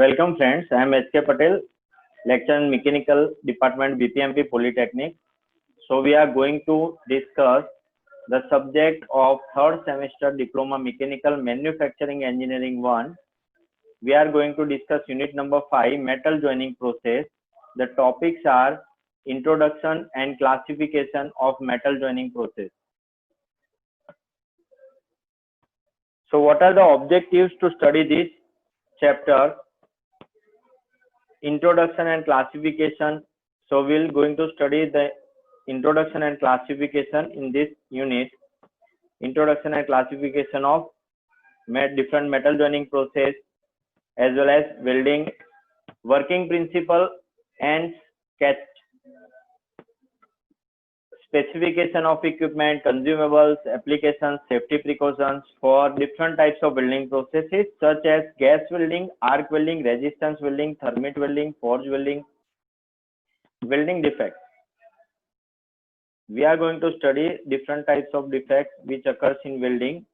Welcome friends, I am SK Patel, lecturer in Mechanical Department BPMP Polytechnic. So we are going to discuss the subject of third semester Diploma Mechanical Manufacturing Engineering 1. We are going to discuss unit number 5, metal joining process. The topics are introduction and classification of metal joining process. So what are the objectives to study this chapter? Introduction and classification. So we're going to study the introduction and classification in this unit. Introduction and classification of different metal joining process as well as welding, working principle and sketch, specification of equipment, consumables, applications, safety precautions for different types of welding processes such as gas welding, arc welding, resistance welding, thermite welding, forge welding, welding defects. We are going to study different types of defects which occurs in welding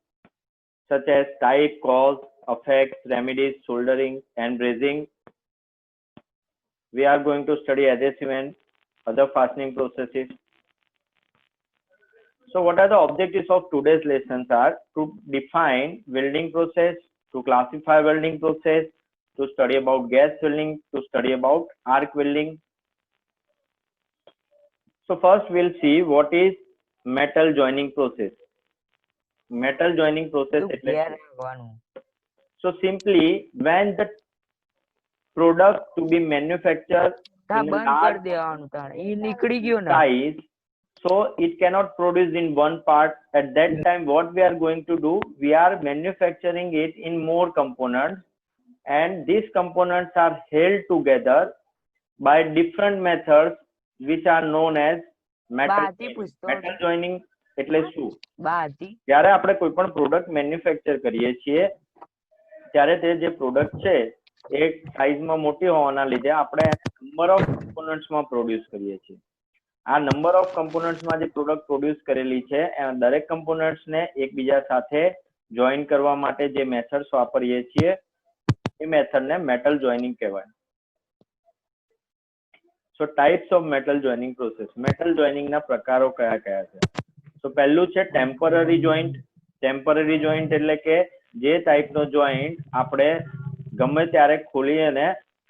such as type, cause, effects, remedies, soldering and brazing. We are going to study adhesive and other fastening processes. So what are the objectives of today's lessons are to define welding process, to classify welding process, to study about gas welding, to study about arc welding. So first we'll see what is metal joining process. Metal joining process. So simply when the product to be manufactured in a large size, so it cannot produce in one part. At that time, what we are going to do, we are manufacturing it in more components, and these components are held together by different methods which are known as metal joining. એટલે શું? જ્યારે આપણે કોઈ પણ product manufacture કરીએ છીએ ત્યારે તે જે પ્રોડક્ટ છે એક સાઈઝમાં મોટી હોવાના લીધે આપણે નંબર ઓફ કમ્પોનન્ટ્સમાં પ્રોડ્યુસ કરીએ છીએ. આ નંબર ઓફ કમ્પોનન્ટ્સમાં જે પ્રોડક્ટ પ્રોડ્યુસ કરેલી છે દરેક કમ્પોનન્ટ્સને એકબીજા સાથે જોઈન કરવા માટે જે મેથડ્સ વાપરીએ છીએ એ મેથડને મેટલ જોઈનિંગ કહેવાય. So types of metal joining process. Metal joining ના પ્રકારો કયા કયા છે? So પહેલું છે ટેમ્પરરી જોઈન્ટ. ટેમ્પરરી જોઈન્ટ એટલે કે જે ટાઈપનો જોઈન્ટ આપણે ગમે ત્યારે ખોલી અને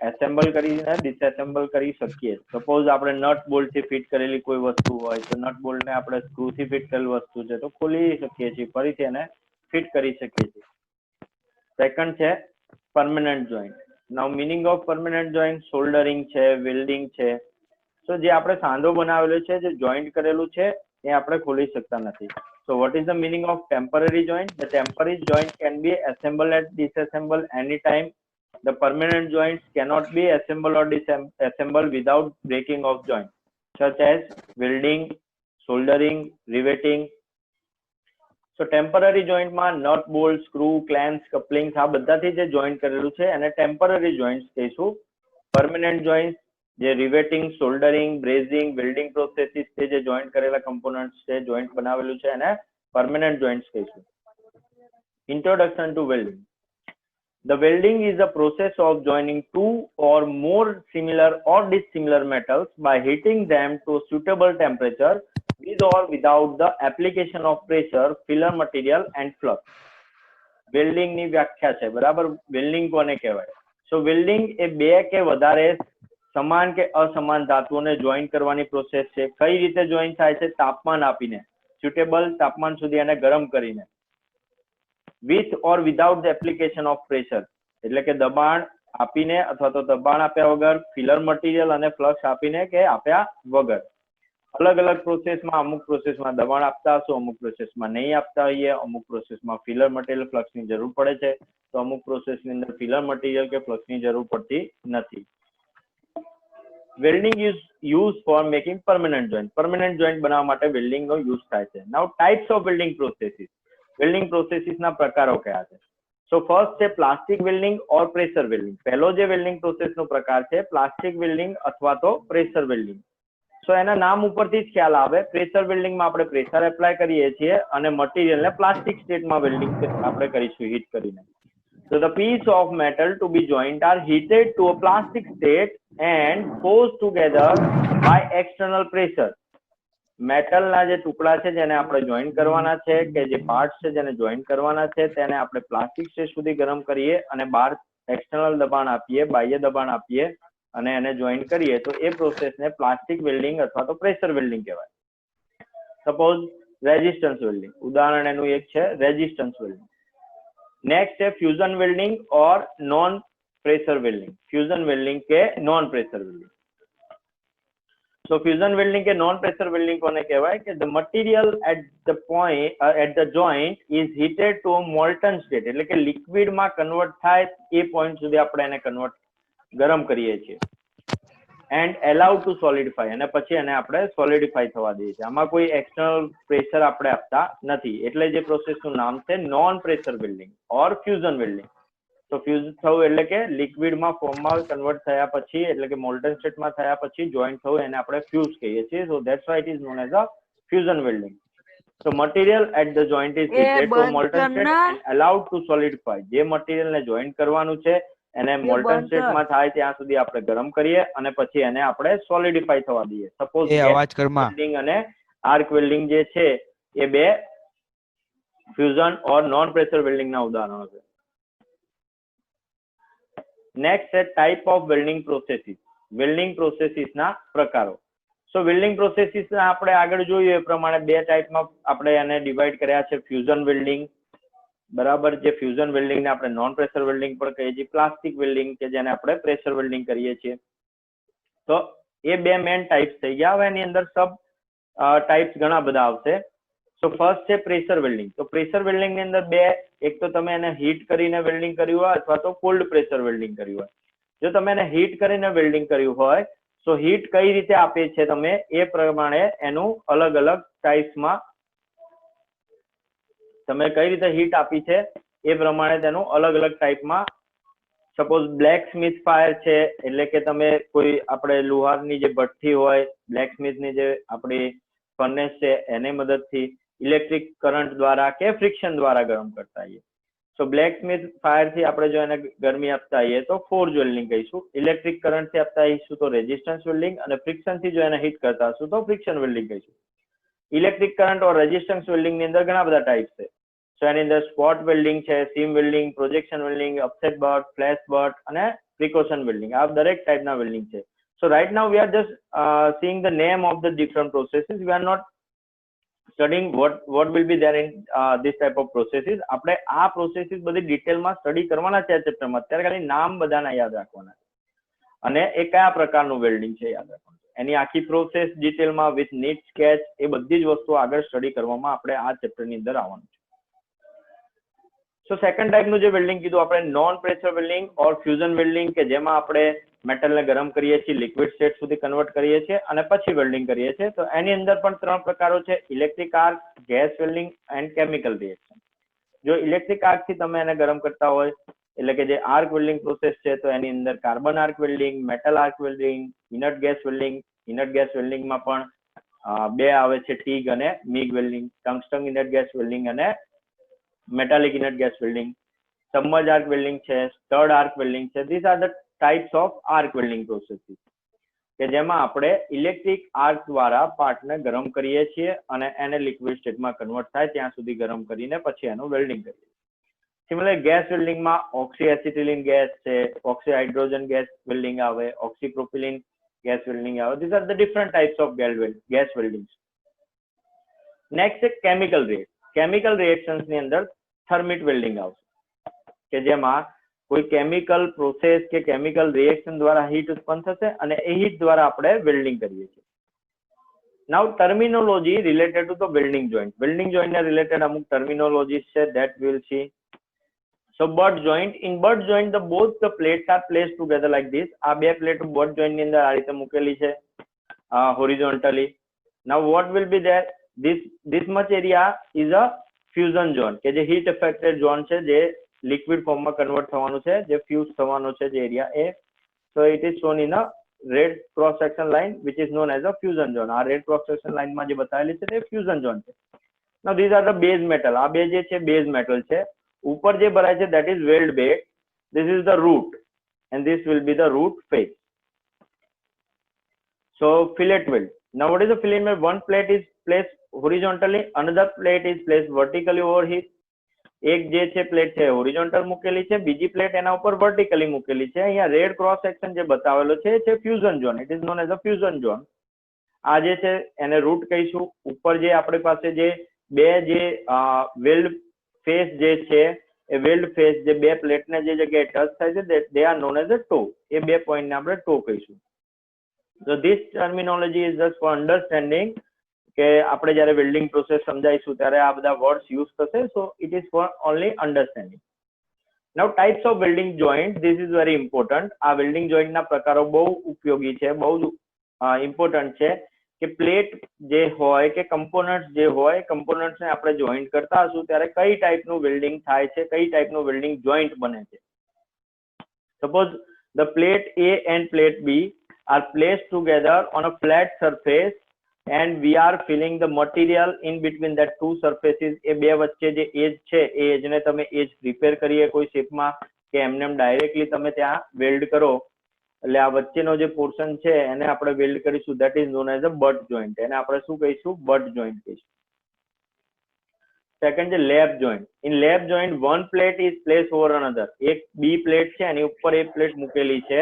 એસેમ્બલ કરીને ડિસએસેમ્બલ કરી શકીએ. સપોઝ આપણે નટ બોલ્ટ થી ફિટ કરેલી કોઈ વસ્તુ હોય તો નટ બોલ્ટ ને આપણે સ્ક્રૂ થી ફિટ કરેલી વસ્તુ છે તો ખોલી શકીએ છીએ, ફરીથી એને ફિટ કરી શકીએ છીએ. સેકન્ડ છે permanent joint. Now meaning of permanent joint soldering છે, વેલ્ડિંગ છે. તો જે આપણે સાંધો બનાવેલો છે, જે જોઈન્ટ કરેલું છે એ આપણે ખોલી શકતા નથી. So what is the meaning of temporary joint? The temporary joint can be assembled and disassembled anytime. The permanent joints cannot be assembled or disassembled without breaking of joint, such as welding, soldering, riveting. So temporary joint માં nut, bolt, screw, clamps, couplings આ બધાથી જે joint કરેલું છે એને temporary joints કહીશું. Permanent joints જે riveting, soldering, brazing, welding processes છે જે joint કરેલા components છે, joint બનાવેલું છે એને permanent joints કહીશું. Introduction to welding. The welding is a process of joining two or more similar or dissimilar metals by heating them to suitable temperature with or without the application of pressure, filler material and flux. Welding ની વ્યાખ્યા છે, બરાબર? Welding કોને કહેવાય? So welding એ બે કે વધારે સમાન કે અસમાન ધાતુઓને જોઈન કરવાની પ્રોસેસ છે. કઈ રીતે જોઈન થાય છે? તાપમાન આપીને, સુટેબલ તાપમાન સુધી એને ગરમ કરીને. with or without the application of pressure એટલે કે દબાણ આપીને અથવા તો દબાણ આપ્યા વગર, ફિલર મટીરિયલ અને ફ્લક્સ આપીને કે આપ્યા વગર. અલગ અલગ પ્રોસેસમાં અમુક પ્રોસેસમાં દબાણ આપતા હશો, અમુક પ્રોસેસમાં નહીં આપતા હોઈએ, અમુક પ્રોસેસમાં ફિલર મટીરિયલ ફ્લક્સની જરૂર પડે છે તો અમુક પ્રોસેસની અંદર ફિલર મટીરિયલ કે ફ્લક્સની જરૂર પડતી નથી. Welding is used for making permanent joint. Permanent joint બનાવવા માટે welding નો યુઝ થાય છે. Now types of welding processes. Welding processes ના પ્રકારો કયા છે? So first છે plastic welding or pressure welding. પહેલો જે welding process નો પ્રકાર છે plastic welding અથવા તો pressure welding. So એના નામ ઉપરથી જ ખ્યાલ આવે. pressure welding માં આપણે પ્રેશર એપ્લાય કરીએ છીએ અને મટીરિયલ ને પ્લાસ્ટિક સ્ટેટમાં વેલ્ડિંગ આપણે કરીશું હીટ કરીને. So the piece of metal to be joined are heated to a plastic state and forced together by external pressure. મેટલના જે ટુકડા છે જેને આપણે જોઈન્ટ કરવાના છે કે જે પાર્ટ્સ છે જેને જોઈન્ટ કરવાના છે તેને આપણે પ્લાસ્ટિક સ્ટેટ સુધી ગરમ કરીએ અને બહાર એક્સટર્નલ દબાણ આપીએ, બાહ્ય દબાણ આપીએ અને એને જોઈન્ટ કરીએ તો એ પ્રોસેસને પ્લાસ્ટિક વેલ્ડિંગ અથવા તો પ્રેશર વેલ્ડિંગ કહેવાય. સપોઝ રેઝિસ્ટન્સ વેલ્ડિંગ, ઉદાહરણ એનું એક છે રેઝિસ્ટન્સ વેલ્ડિંગ. નેક્સ્ટ છે fusion welding or non pressure welding. Fusion welding કે non pressure welding. So fusion welding के non pressure welding कोने कहेवाय કે the material at the joint is heated to a molten state, એટલે કે liquid માં convert થાય એ point સુધી આપણે એને કન્વર્ટ ગરમ કરીએ છીએ and allowed to solidify, અને પછી એને આપણે સોલિડિફાય થવા દઈએ છીએ. આમાં કોઈ એક્સટર્નલ પ્રેશર આપણે આપતા નથી, એટલે જે પ્રોસેસનું નામ છે નોન પ્રેશર વેલ્ડિંગ ઓર ફ્યુઝન વેલ્ડિંગ. તો ફ્યુઝ થવું એટલે કે લિક્વિડમાં ફોર્મમાં કન્વર્ટ થયા પછી, એટલે કે મોલ્ટન સ્ટેટમાં થયા પછી જોઈન્ટ થવું એને આપણે ફ્યુઝ કહીએ છીએ. સો that's why it is known as a fusion welding. So material at the joint is heated to molten state and allowed to solidify. જે મટીરિયલને જોઈન્ટ કરવાનું છે એને મોલ્ટન સ્ટેટમાં થાય ત્યાં સુધી આપણે ગરમ કરીએ અને પછી એને આપણે સોલિડિફાય થવા દઈએ. સપોઝ વેલ્ડિંગ અને આર્ક વેલ્ડિંગ જે છે એ બે ફ્યુઝન ઓર નોન પ્રેશર વેલ્ડિંગના ઉદાહરણો છે. નેક્સ્ટ છે ટાઈપ ઓફ વેલ્ડિંગ પ્રોસેસીસ. વેલ્ડિંગ પ્રોસેસીસના પ્રકારો. સો વેલ્ડિંગ પ્રોસેસીસ આપણે આગળ જોયું એ પ્રમાણે બે ટાઈપમાં આપણે એને ડિવાઈડ કર્યા છે. ફ્યુઝન વેલ્ડિંગ, બરાબર, જે ફ્યુઝન વેલ્ડિંગને આપણે નોન પ્રેશર વેલ્ડિંગ પણ કહીએ છીએ. પ્લાસ્ટિક વેલ્ડિંગ કે જેને આપણે પ્રેશર વેલ્ડિંગ કરીએ છીએ. તો એ બે મેઇન ટાઈપ્સ થઈ ગયા. હવે એની અંદર સબ ટાઈપ્સ ઘણા બધા આવશે. સો ફર્સ્ટ છે પ્રેશર વેલ્ડિંગ. તો પ્રેશર વેલ્ડિંગ ની અંદર બે, એક તો તમે એને હીટ કરીને વેલ્ડિંગ કર્યું હોય અથવા તો કોલ્ડ પ્રેશર વેલ્ડિંગ કર્યું હોય. જો તમે એને હીટ કરીને વેલ્ડિંગ કર્યું હોય તો હીટ કઈ રીતે આપે છે તમે એ પ્રમાણે એનું અલગ અલગ ટાઈપ્સમાં તમે કઈ રીતે હીટ આપી છે એ પ્રમાણે તેનું અલગ અલગ ટાઈપમાં. સપોઝ બ્લેક સ્મિથ ફાયર છે, એટલે કે તમે કોઈ આપણે લુહારની જે ભઠ્ઠી હોય, બ્લેક સ્મિથની જે આપણી ફર્નેસ છે એની મદદથી ઇલેક્ટ્રિક કરંટ દ્વારા કે ફ્રિક્શન દ્વારા ગરમ કરતા હોઈએ. સો બ્લેક સ્મિથ ફાયર થી આપણે જો એને ગરમી આપતા હોઈએ તો ફોર્જ વેલ્ડિંગ કહીશું. ઇલેક્ટ્રિક કરંટ થી આપતા હોઈશું તો રેઝિસ્ટન્સ વેલ્ડિંગ, અને ફ્રિક્શન થી જો એને હીટ કરતા હશું તો ફ્રિક્શન વેલ્ડિંગ કહીશું. ઇલેક્ટ્રિક કરંટ ઓર રેઝિસ્ટન્સ વેલ્ડિંગ ની અંદર ઘણા બધા ટાઈપ છે. સો એની અંદર સ્પોટ વેલ્ડિંગ છે, seam welding, projection welding, upset butt, flash butt અને પ્રિકોશન વેલ્ડિંગ. આ દરેક ટાઈપના વેલ્ડિંગ છે. So right now we are just seeing the name of the different processes. We are not studying what will be there in this type of processes. આપણે આ processes બધી ડિટેલમાં study કરવાના છે આ ચેપ્ટરમાં. અત્યારે ખાલી નામ બધાના યાદ રાખવાના છે અને એ કયા પ્રકારનું વેલ્ડિંગ છે યાદ રાખવાનું. એની આખી પ્રોસેસ ડિટેલમાં વિથ નીટ સ્કેચ એ બધી જ વસ્તુ આગળ સ્ટડી કરવામાં આપણે આ ચેપ્ટરની અંદર આવવાનું છે. સો સેકન્ડ ટાઈપનું જે વેલ્ડિંગ કીધું આપણે નોન પ્રેશર વેલ્ડિંગ ઓર ફ્યુઝન વેલ્ડિંગ, કે જેમાં આપણે મેટલને ગરમ કરીએ છીએ, લિક્વિડ સ્ટેટ સુધી કન્વર્ટ કરીએ છીએ અને પછી વેલ્ડિંગ કરીએ છીએ. તો એની અંદર પણ ત્રણ પ્રકારો છે: electric arc, gas welding and chemical reaction. જો ઇલેક્ટ્રિક આર્ક થી તમે એને ગરમ કરતા હોય, એટલે કે જે આર્ક વેલ્ડિંગ પ્રોસેસ છે, તો એની અંદર carbon arc welding, metal arc welding, inert gas welding. Inert gas વેલ્ડિંગમાં પણ બે આવે છે, ટીગ અને MIG welding. Tungsten inert gas welding અને metallic inert gas welding. Submerge arc welding છે, સ્ટર્ડ આર્ક વેલ્ડિંગ છે. This are the types of arc welding processes, કે જેમાં આપણે ઇલેક્ટ્રિક આર્ક દ્વારા પાર્ટને ગરમ કરીએ છીએ અને એને લિક્વિડ સ્ટેટમાં કન્વર્ટ થાય ત્યાં સુધી ગરમ કરીને પછી એનું વેલ્ડિંગ કરીએ. સિમિલર ગેસ વેલ્ડિંગમાં ઓક્સી એસિટિલિન ગેસ છે, ઓક્સી હાઇડ્રોજન ગેસ વેલ્ડિંગ આવે, ઓક્સી પ્રોપિલિન ગેસ વેલ્ડિંગ આવે. This are the different types of gas welding. Next છે કેમિકલ રિએક્શન. કેમિકલ રિએક્શન્સ ની અંદર થર્મિટ વેલ્ડિંગ આવશે, કે જેમાં કોઈ કેમિકલ પ્રોસેસ કે કેમિકલ રિએક્શન દ્વારા હીટ ઉત્પન્ન થશે અને એ હીટ દ્વારા આપણે વેલ્ડિંગ કરીએ છીએ. Now terminology related to the welding joint. Welding joint ને રિલેટેડ અમુક ટર્મિનોલોજીસ છે, that will see. So butt joint. In butt joint the both the plates are placed together like this. આ બે plate butt joint ની અંદર આ રીતે મૂકેલી છે horizontally. Now what will be there? this much area is a fusion zone, કે જે હીટ અફેક્ટેડ ઝોન છે, જે લિક્વિડ ફોર્મમાં કન્વર્ટ થવાનું છે, જે ફ્યુઝ થવાનો છે જે એરિયા એ. So it is shown in a red cross section line which is known as a fusion zone. આ રેડ ક્રોસ સેક્શન લાઇનમાં જે બતાવેલી છે તે ફ્યુઝન ઝોન છે. Now these are the base metal. આ બે જે છે બેઝ મેટલ છે. ઉપર જે ભરાય છે that is weld bed. This is the root and this will be the root face. So fillet weld. Now what is the fillet weld? One plate is placed horizontally, another plate is placed vertically over here. એક જે છે plate છે horizontal મૂકેલી છે, બીજી plate એના ઉપર vertically મૂકેલી છે. અહીંયા રેડ ક્રોસ સેક્શન જે બતાવેલો છે એ છે fusion zone. It is known as a fusion zone. આ જે છે એને રૂટ કહીશું. ઉપર જે આપણી પાસે જે બે જે વેલ્ડ ફેસ જે છે એ વેલ્ડ ફેસ જે બે પ્લેટને જે જગ્યાએ ટચ થાય છે they are known as a toe. એ બે પોઈન્ટને આપણે ટો કહીશું. So this terminology is just for understanding કે આપણે જ્યારે વેલ્ડિંગ પ્રોસેસ સમજાઈશું ત્યારે આ બધા વર્ડ્સ યુઝ થશે. સો it is four only understanding. Now types of welding joint. This is very important. આ વેલ્ડિંગ જોઈન્ટના પ્રકારો બહુ ઉપયોગી છે, બહુ ઇમ્પોર્ટન્ટ છે કે પ્લેટ જે હોય કે કમ્પોનન્ટ્સ જે હોય કમ્પોનન્ટ્સને આપણે જોઈન્ટ કરતા હશું ત્યારે કઈ ટાઈપનું વેલ્ડિંગ થાય છે, કઈ ટાઈપનું વેલ્ડિંગ જોઈન્ટ બને છે. Suppose the plate A and plate B are placed together on a flat surface and we are filling the material in between that two surfaces. એ બે વચ્ચે જે એજ છે એ એજને તમે એજ પ્રિપેર કરીએ કોઈ શેપમાં કે એમને ડાયરેક્ટલી તમે ત્યાં વેલ્ડ કરો એટલે આ વચ્ચેનો જે પોર્શન છે એને આપણે વેલ્ડ કરીશું. That is known as a butt joint. એને આપણે શું કહીશું? બટ જોઈન્ટ કહીશું. સેકન્ડ છે lab joint. In lab joint one plate is place over another. એક બી પ્લેટ છે એની ઉપર એક પ્લેટ મૂકેલી છે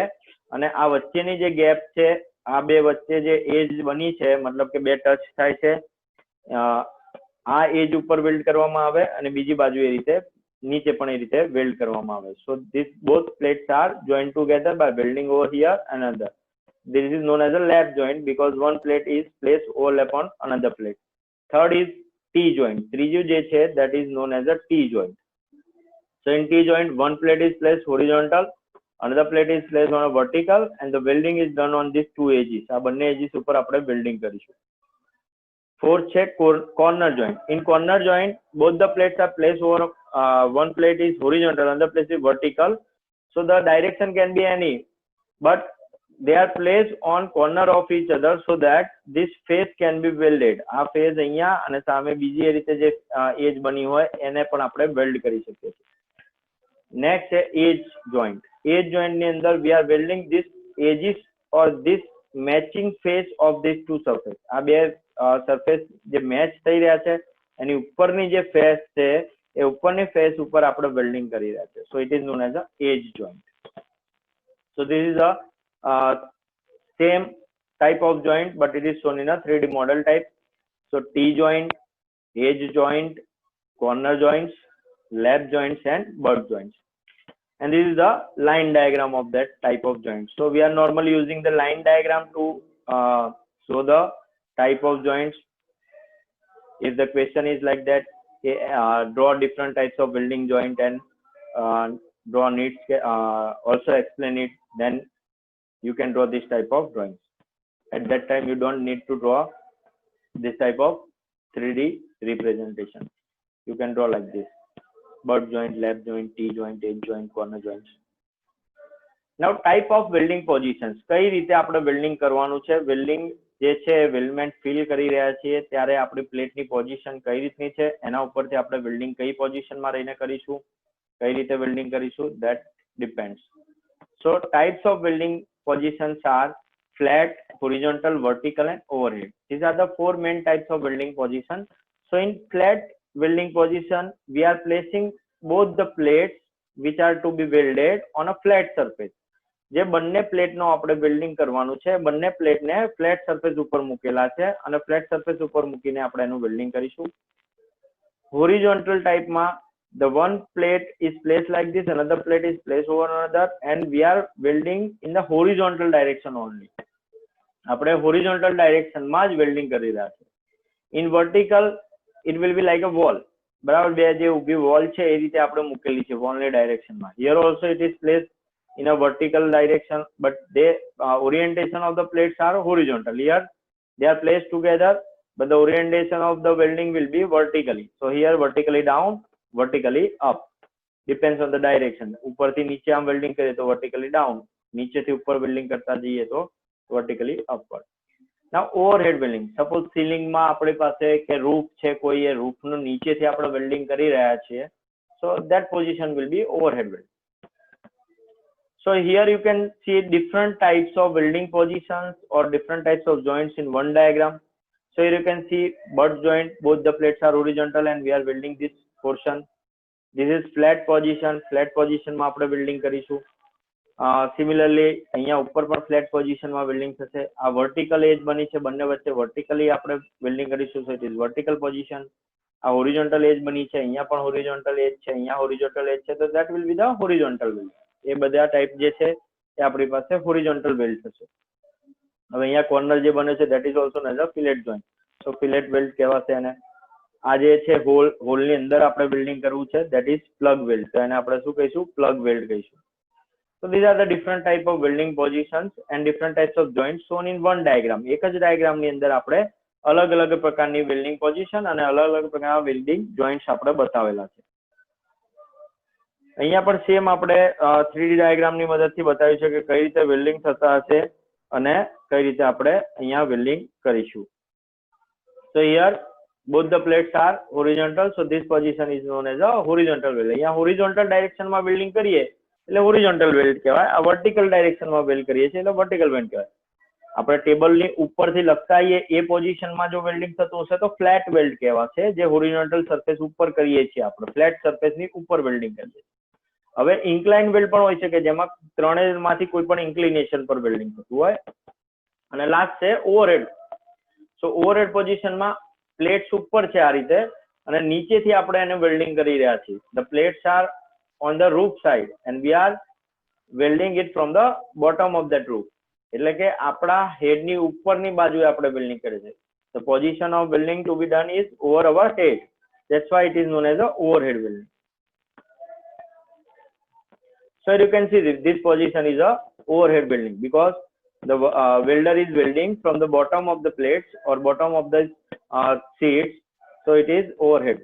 અને આ વચ્ચેની જે ગેપ છે આ બે વચ્ચે જે એજ બની છે મતલબ કે બે ટચ થાય છે આ એજ ઉપર વેલ્ડ કરવામાં આવે અને બીજી બાજુ એ રીતે નીચે પણ એ રીતે વેલ્ડ કરવામાં આવે. So this both plates are joint together by welding over here and another. This is known as a lap joint because one plate is placed overlap on another plate. Third is T joint. ત્રીજું જે છે that is known as a T joint. So in T joint one plate is placed horizontal, another plate is placed on a vertical and the welding is done on these two edges. આ બંને edges ઉપર આપણે welding કરીશું. Fourth છે corner joint. In corner joint both the plates are placed over one plate is horizontal, another plate is vertical. So the direction can be any, but they are placed on corner of each other so that this face can be welded. આ face અહીંયા અને સામે બીજી એ રીતે જે એજ બની હોય એને પણ આપણે વેલ્ડ કરી શકીએ છીએ. નેક્સ્ટ છે એજ જોઈન્ટ. એજ જોઈન્ટ ની અંદર we are welding this edges or this matching face of these two surface. આ બે સરફેસ જે મેચ થઈ રહ્યા છે એની ઉપરની જે ફેસ છે એ ઉપરની ફેસ ઉપર આપણે વેલ્ડિંગ કરી રહ્યા છે. So it is known as a edge joint. So this is a same type of joint but it is shown in a 3D model type. So T joint, edge joint, corner joints, lap joints and butt joints. And this is the line diagram of that type of joint. So we are normally using the line diagram to show the type of joints. If the question is like that, draw different types of welding joint and draw needs, also explain it, then you can draw this type of drawings. At that time you don't need to draw this type of 3D representation. You can draw like this: butt joint, lap joint, T joint, edge joint, corner joints. Now type of welding positions. કઈ રીતે આપણે welding કરવાનું છે? Welding જે છે વેલ્ડમેન્ટ fill કરી રહ્યા છીએ ત્યારે આપણી પ્લેટની પોઝિશન કઈ રીતની છે એના ઉપરથી આપણે વેલ્ડિંગ કઈ પોઝિશનમાં રહીને કરીશું, કઈ રીતે વેલ્ડિંગ કરીશું, that depends. So types of welding positions are flat, horizontal, vertical and overhead. These are the four main types of welding position. So in flat welding position we are placing both the plates which are to be welded on a flat surface. જે બંને પ્લેટનો આપણે welding કરવાનું છે બંને પ્લેટને flat surface ઉપર મૂકેલા છે અને ફ્લેટ સરફેસ ઉપર મૂકીને આપણે એનું વેલ્ડિંગ કરીશું. હોરિઝોન્ટલ ટાઈપમાં the one plate is placed like this, another plate is placed over another and we are welding in the horizontal direction only. આપણે horizontal direction માં જ welding કરી રહ્યા છે. In vertical it will be like a wall. બરાબર, બે જે ઊભી વોલ છે એ રીતે આપણે મૂકેલી છે વોલની ડાયરેક્શનમાં. Here also it is placed in a vertical direction but the orientation of the plates are horizontal. Here they are placed together but the orientation of the welding will be vertically. So here vertically down, vertically up, depends on the direction. ઉપરથી નીચે આમ welding કરીએ તો vertically down, નીચેથી ઉપર welding કરતા જઈએ તો vertically upward. Now overhead welding. Suppose ceiling માં આપણી પાસે કે રૂફ છે કોઈ, એ રૂફનું નીચેથી આપણે વેલ્ડિંગ કરી રહ્યા છીએ. So So that position will be overhead weld. So here you can see different types of welding positions or different types of joints in one diagram. So here you can see butt joint, both the plates are horizontal and we are welding this portion. This is flat position માં આપણે welding કરીશું. Similarly અહીંયા ઉપર પણ flat position માં welding થશે. આ vertical edge બની છે, બંને વચ્ચે vertically આપણે welding કરીશું, so it is vertical position. આ horizontal edge બની છે, અહીંયા પણ horizontal edge છે, અહીંયા horizontal edge છે, so that will be the horizontal weld. એ બધા ટાઈપ જે છે એ આપણી પાસે horizontal weld થશે. હવે અહીંયા corner જે બને છે that is also known as a fillet joint. So fillet weld કહેવાશે એને. આ જે છે હોલની અંદર આપણે વેલ્ડિંગ કરવું છે that is plug weld. તો એને આપણે શું કહીશું? plug weld કહીશું. So these are the different type of welding positions and different types of joints shown in one diagram. એક જ diagram ની અંદર આપણે અલગ અલગ પ્રકારની welding position અને અલગ અલગ પ્રકારના welding joints આપણે બતાવેલા છે. અહીંયા પણ સેમ આપણે 3D ડાયાગ્રામ ની મદદથી બતાવ્યું છે કે કઈ રીતે વેલ્ડિંગ થતા હશે અને કઈ રીતે આપણે અહીંયા વેલ્ડિંગ કરીશું. So here both the plates are horizontal, so this position is known as a horizontal weld. અહીંયા horizontal direction માં વેલ્ડિંગ કરીએ એટલે horizontal weld કહેવાય. આ vertical direction માં વેલ્ડ કરીએ છીએ એટલે vertical weld કહેવાય. આપણે ટેબલની ઉપરથી લખતા આવીએ એ પોઝિશનમાં જો વેલ્ડિંગ થતું હશે તો ફ્લેટ વેલ્ડ કહેવાશે. જે હોરિઝોન્ટલ સરફેસ ઉપર કરીએ છીએ આપણે ફ્લેટ સરફેસની ઉપર વેલ્ડિંગ કરીએ છીએ. હવે ઇન્ક્લાઇન વેલ્ડ પણ હોય છે કે જેમાં ત્રણેયમાંથી કોઈ પણ ઇન્ક્લિનેશન પર વેલ્ડિંગ થતું હોય. અને લાસ્ટ છે ઓવરહેડ. સો ઓવરહેડ પોઝિશનમાં પ્લેટ્સ ઉપર છે આ રીતે અને નીચેથી આપણે એને વેલ્ડિંગ કરી રહ્યા છીએ. The plates are on the roof side and we are welding it from the bottom of that roof. એટલે કે આપણા હેડની ઉપરની બાજુએ આપણે વેલ્ડિંગ કરીએ છીએ. The position of welding to be done is over our head. That's why it is known as a overhead welding. So you can see this position is a overhead welding because the welder is welding from the bottom of the plates or bottom of the sheets. So it is overhead.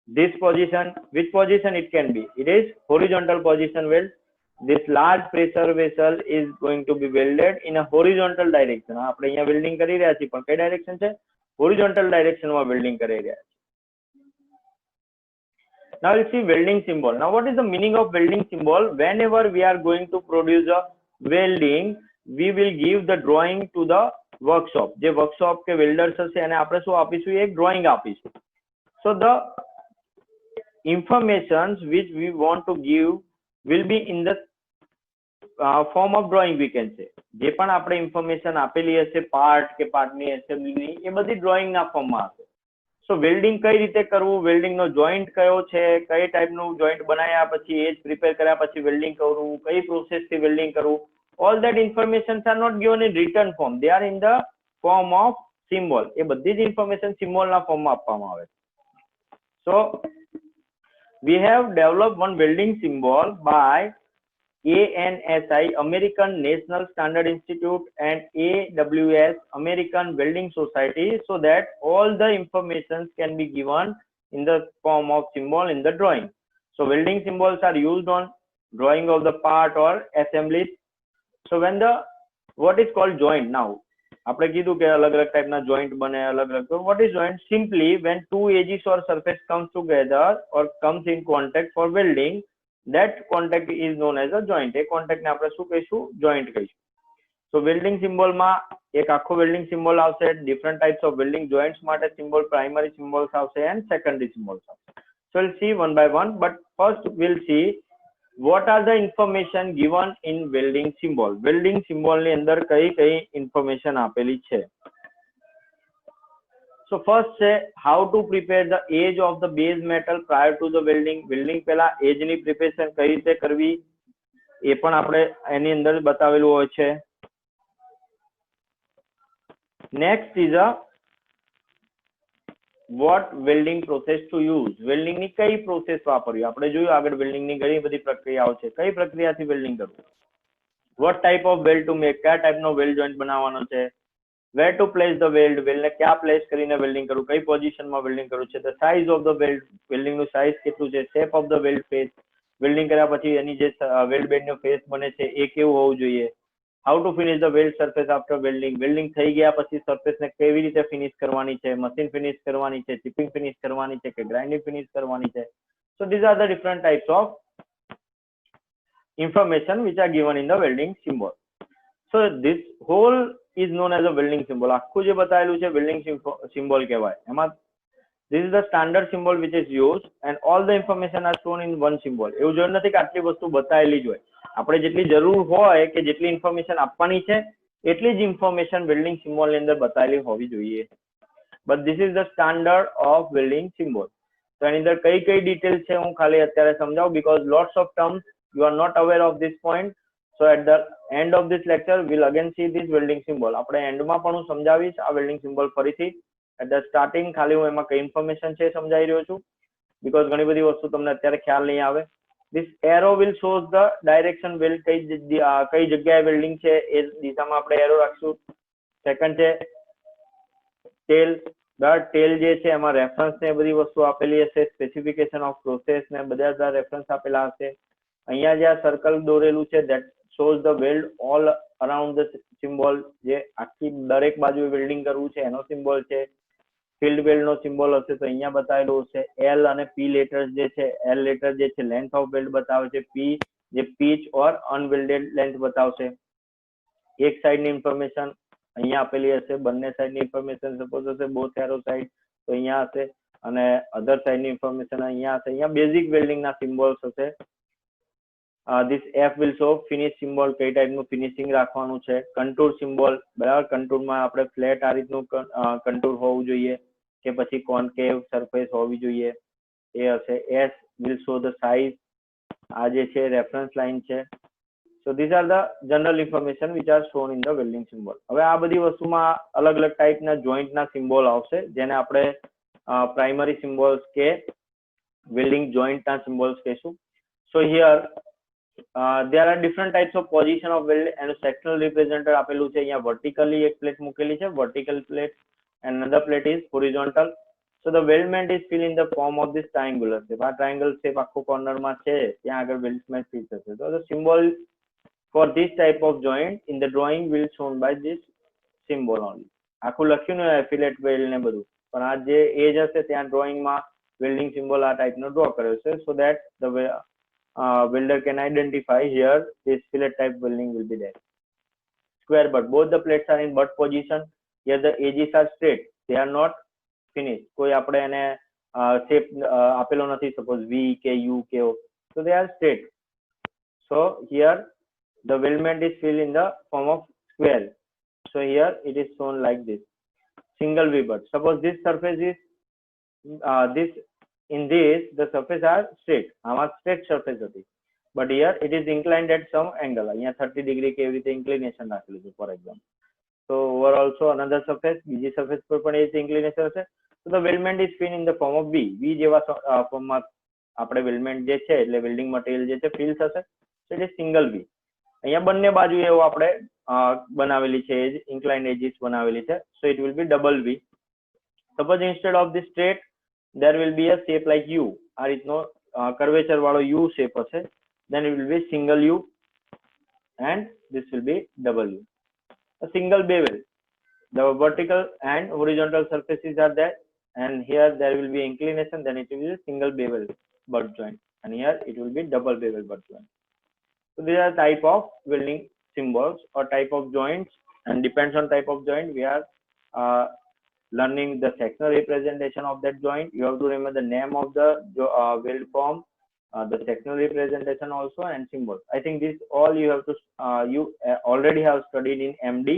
This position, which position it can be? It is horizontal position weld. This large pressure vessel is going to be welded in a horizontal direction. આપણે અહીંયા welding કરી રહ્યા છીએ પણ કઈ direction છે? Horizontal direction માં welding કરી રહ્યા છીએ. Now you see welding symbol. Now what is the meaning of welding symbol? Whenever we are going to produce a welding, we will give the drawing to the workshop. જે workshop કે welders હશે એને આપણે શું આપીશું? એક drawing આપીશું. So the informations which we want to give will be in the form of drawing, we can say. જે પણ આપણે information આપેલી હશે પાર્ટ કે પાર્ટની એસેમ્બલીની એ બધી ડ્રોઈંગ ના ફોર્મમાં હશે. સો વેલ્ડિંગ કઈ રીતે કરવું, વેલ્ડિંગનો જોઈન્ટ કયો છે, કઈ ટાઈપનું જોઈન્ટ બનાવ્યા પછી એજ પ્રિપેર કર્યા પછી વેલ્ડિંગ કરવું, કઈ પ્રોસેસથી વેલ્ડિંગ કરવું, all that informations are not given in written form. They are in the form of symbol. એ બધી જ ઇન્ફોર્મેશન સિમ્બોલના ફોર્મમાં આપવામાં આવે. So we have developed one welding symbol by ANSI, American National Standard Institute, and AWS, American Welding Society, so that all the informations can be given in the form of symbol in the drawing. So welding symbols are used on drawing of the part or assemblies. So when the what is called joint now? આપણે કીધું કે અલગ અલગ ટાઈપના joint બને અલગ અલગ. So what is joint? Simply when two edges or surface comes together or comes in contact for welding, that contact is known as a joint. A contact ને આપણે શું કહીશું? joint કહીશું. So welding symbol માં એક આખો welding symbol આવશે. different types of welding joints માટે symbol, primary symbols આવશે and secondary symbols આવશે. So we'll see one by one, but first we'll see what are the information given in welding symbol. Welding symbol ની અંદર કઈ કઈ information આપેલી છે. So first છે how to prepare the edge of the base metal prior to the welding. welding પહેલા edge ની preparation કઈ રીતે કરવી એ પણ આપણે એની અંદર બતાવેલું હોય છે. Next is a what welding process to use. welding ની કઈ પ્રોસેસ વાપરવી. આપણે જોયું આગળ welding ની ઘણી બધી પ્રક્રિયાઓ છે. કઈ પ્રક્રિયાથી welding કરવું. what type of weld to make. કયા ટાઈપનો weld joint બનાવવાનો છે. where to place the weld. weld ને ક્યાં પ્લેસ કરીને welding કરવું, કઈ પોઝિશનમાં welding કરવું છે. the size of the weld. welding નું સાઇઝ કેટલું છે. shape of the weld face. welding કર્યા પછી એની જે weld bed નો face બને છે એ કેવું હોવું જોઈએ. how to finish the weld surface after welding. welding થઈ ગયા પછી સરફેસ ને કેવી રીતે ફિનિશ કરવાની છે. મશીન ફિનિશ કરવાની છે, ચિપિંગ ફિનિશ કરવાની છે કે ગ્રાઇન્ડિંગ ફિનિશ કરવાની છે. So these are the different types of information which are given in the welding symbol. So this whole is known as a welding symbol. આખું જે બતાવેલું છે welding symbol કહેવાય. એમાં this is the standard symbol which is used and all the information are shown in one symbol. એવું જરૂર નથી કે આટલી વસ્તુ બતાવેલી જ હોય. આપણે જેટલી જરૂર હોય કે જેટલી ઇન્ફોર્મેશન આપવાની છે એટલી જ ઇન્ફોર્મેશન વેલ્ડિંગ સિમ્બોલ ની અંદર બતાવેલી હોવી જોઈએ. But this is the standard of welding symbol. તો એની અંદર કઈ કઈ ડિટેલ છે હું ખાલી અત્યારે સમજાવું, because lots of terms you are not aware of this point. So at the end of this lecture we'll again see this welding symbol. આપણે એન્ડમાં પણ હું સમજાવીશ આ વેલ્ડિંગ સિમ્બોલ ફરીથી. at the starting ખાલી હું એમાં કઈ ઇન્ફોર્મેશન છે સમજાવી રહ્યો છું, બીકોઝ ઘણી બધી વસ્તુ તમને અત્યારે ખ્યાલ નહીં આવે. this arrow will shows the direction weld કઈ જગ્યાએ વેલ્ડિંગ છે એ દિશામાં આપણે એરો રાખશું. સેકન્ડ છે ટેલ. ટેલ જે છે એમાં રેફરન્સ ને બધી વસ્તુ આપેલી હશે, સ્પેસિફિકેશન ઓફ પ્રોસેસ ને બધા રેફરન્સ આપેલા હશે. અહીંયા જે આ સર્કલ દોરેલું છે that shows the weld all around the symbol, જે આખી દરેક બાજુએ વેલ્ડિંગ કરવું છે એનો સિમ્બોલ છે. ફિલ્ડ વેલ્ડ નો સિમ્બોલ હશે તો અહીંયા બતાવેલું હશે. એલ અને પી લેટર્સ જે છે, એલ લેટર જે છે લેન્થ ઓફ વેલ્ડ બતાવે છે, પી જે પીચ ઓર અનવેલ્ડેડ લેન્થ બતાવશે. એક સાઈડ ની ઇન્ફોર્મેશન અહીંયા આપેલી હશે, બંને સાઈડ ની ઇન્ફોર્મેશન સપોઝ હશે બોથ એરો સાઈડ તો અહીંયા હશે, અને અધર સાઈડ ની ઇન્ફોર્મેશન અહીંયા હશે. અહીંયા બેઝિક વેલ્ડિંગ ના સિમ્બોલ્સ હશે. this F will show finish symbol, કઈ ટાઈપનું ફિનિશિંગ રાખવાનું છે. કંટુર સિમ્બોલ, બરાબર, કંટુરમાં આપણે ફ્લેટ આ રીતનું કંટુર હોવું જોઈએ કે પછી કોન્કેવ સરફેસ હોવી જોઈએ એ હશે. S will show the size, આ જે છે રેફરન્સ લાઈન છે. so these are the general information which are shown in the welding symbol. હવે આ બધી વસ્તુમાં અલગ અલગ ટાઈપના જોઈન્ટના સિમ્બોલ આવશે જેને આપણે પ્રાઇમરી સિમ્બોલ્સ કે વેલ્ડિંગ જોઈન્ટના સિમ્બોલ્સ કહીશું. so here there are different types of position of weld and sectional representer આપેલું છે. અહીંયા vertically એક પ્લેટ મૂકેલી છે, vertical plate, and another plate is horizontal. so the weldment is filled in the form of this triangular shape. આ triangle shape આખો corner માં છે ત્યાં આગળ weldment fit થશે. so the symbol for this type of joint in the drawing will shown by this symbol only. આખું લખ્યું ને fillet weld ને બધું, પણ આ જે એજ હશે ત્યાં drawing માં welding symbol આ type નો draw કર્યો છે so that the welder can identify here this fillet type welding will be there. Square butt, both the plates are in butt position. Here the edges are straight, they are not finished. કોઈ આપણે એને shape આપેલો નથી, suppose V કે U કે O, so they are straight. so here the weldment is filled in the form of square. so here it is shown like this. Single V butt, suppose this surface is this in this the surface are straight, આમાં straight surface હતી, but here it is inclined at some angle. અહીંયા 30 degree કેવી રીતે inclination રાખેલું છે for example. so over also another surface, બીજી surface પર પણ એ રીતે inclination હશે. so the weldment is filled in the form of V. V જેવા ફોર્મમાં આપણે weldment જે છે એટલે welding material જે છે fill થશે. so it is single V. અહીંયા બંને બાજુ એવું આપણે બનાવેલી છે edge, inclined edges બનાવેલી છે. so it will be double V. suppose instead of this straight there will be a shape like U. આ રીતનો curvature વાળો U shape હશે. then it will be single U and this will be double U. A single bevel, the vertical and horizontal surfaces are there, and here there will be inclination, then it will be a single bevel butt joint, and here it will be double bevel butt joint. so these are type of welding symbols or type of joints, and depends on type of joint we are learning the sectional representation of that joint. You have to remember the name of the weld form, the sectional representation also, and symbols. I think this all you have to you already have studied in MD,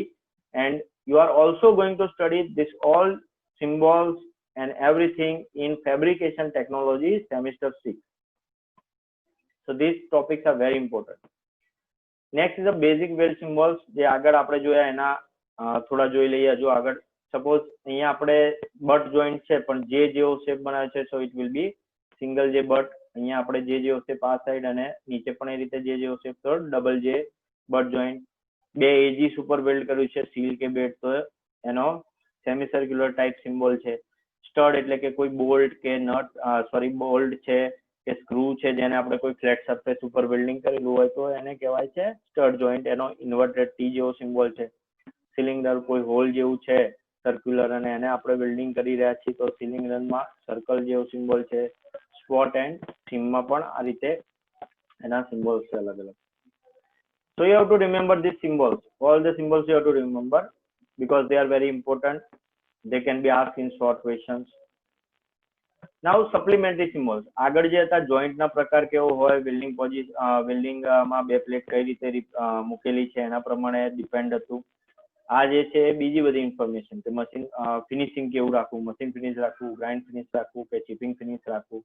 and you are also going to study this all symbols and everything in fabrication technology semester 6. so these topics are very important. next is the basic weld symbols, જે આગળ આપણે જોયા એના થોડા જોઈ લઈએ હજુ આગળ. સપોઝ અહીંયા આપણે બટ જોઈન્ટ છે પણ જે જેવો શેપ બનાવે છે so it will be single J butt. અહીંયા આપણે જે જેવો શેપ આ સાઈડ અને નીચે પણ એ રીતે જે જેવો શેપ તો ડબલ J butt joint. બે એજીસ ઉપર વેલ્ડ કર્યું છે સીલ કે બેટ તો એનો સેમી સર્ક્યુલર ટાઈપ સિમ્બોલ છે. સ્ટડ એટલે કે કોઈ બોલ્ટ કે નટ બોલ્ટ છે કે સ્ક્રૂ છે જેને આપણે કોઈ ફ્લેટ સરફેસ ઉપર વેલ્ડિંગ કરેલું હોય તો એને કહેવાય છે સ્ટડ જોઈન્ટ. એનો ઇન્વર્ટેડ ટી જેવો સિમ્બોલ છે. સિલિન્ડર કોઈ હોલ જેવું છે સર્ક્યુલર અને એને આપણે વેલ્ડિંગ કરી રહ્યા છીએ તો સિલિન્ડરમાં સર્કલ જેવો સિમ્બોલ છે. SWOT એન્ડ SIM માં પણ આ રીતે એના સિમ્બોલ્સ છે અલગ અલગ. So you have to remember these symbols. All the symbols you have to remember because they are very important. They can be asked in short questions. Now supplementary symbols. આગળ જે હતા જોઈન્ટ ના પ્રકાર કેવો હોય, વેલ્ડિંગ વેલ્ડિંગ માં બે plate કઈ રીતે મૂકેલી છે એના પ્રમાણે ડિપેન્ડ હતું. આ જે છે બીજી બધી ઇન્ફોર્મેશન કે મશીન ફિનિશિંગ કેવું રાખવું, મશીન ફિનિશ રાખવું, ગ્રાઇન્ડ ફિનિશ રાખવું કે ચિપિંગ ફિનિશ રાખવું,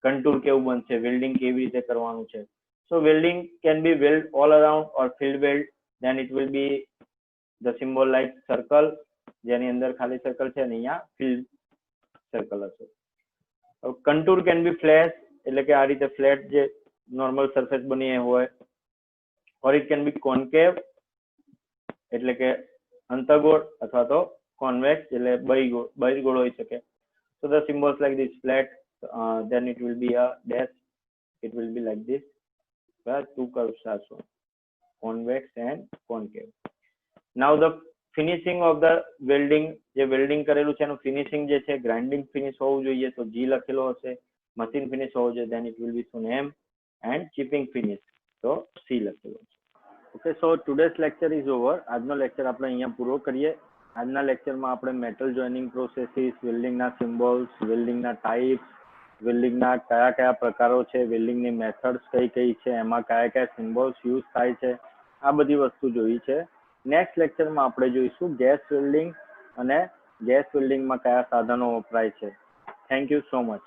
કન્ટુર કેવું બનશે, વેલ્ડિંગ કેવી રીતે કરવાનું છે. So welding can be weld all around or field weld. Then it will be the symbol like circle, જેની અંદર ખાલી સર્કલ છે અને અહીંયા field circle હશે. Contour can be flat, એટલે કે આ રીતે ફ્લેટ જે નોર્મલ સરફેસ બની હોય, or it can be concave, એટલે કે અંતર્ગોળ અથવા તો convex એટલે બહિર્ગોળ હોઈ શકે. So the symbols like this flat, then it will be a dash, it will be like this. Two curves are shown, convex and concave. Now the finishing of the welding, જે welding કરેલું છે એનું finishing જે છે grinding finish હોવું જોઈએ તો G લખેલો હશે, મશીન ફિનિશ હોવું જોઈએ then it will be shown M, and chipping finish તો C લખેલો છે. Okay, so today's lecture is over. આજનો લેક્ચર આપણે અહીંયા પૂરો કરીએ. આજના લેક્ચરમાં આપણે મેટલ જોઈનિંગ પ્રોસેસીસ, વેલ્ડિંગના સિમ્બોલ્સ, વેલ્ડિંગના ટાઈપ્સ, વેલ્ડિંગના કયા કયા પ્રકારો છે, વેલ્ડિંગની મેથડ્સ કઈ કઈ છે, એમાં કયા કયા સિમ્બોલ્સ યુઝ થાય છે, આ બધી વસ્તુ જોઈ છે. નેક્સ્ટ લેક્ચરમાં આપણે જોઈશું ગેસ વેલ્ડિંગ અને ગેસ વેલ્ડિંગમાં કયા સાધનો વપરાય છે. Thank you so much.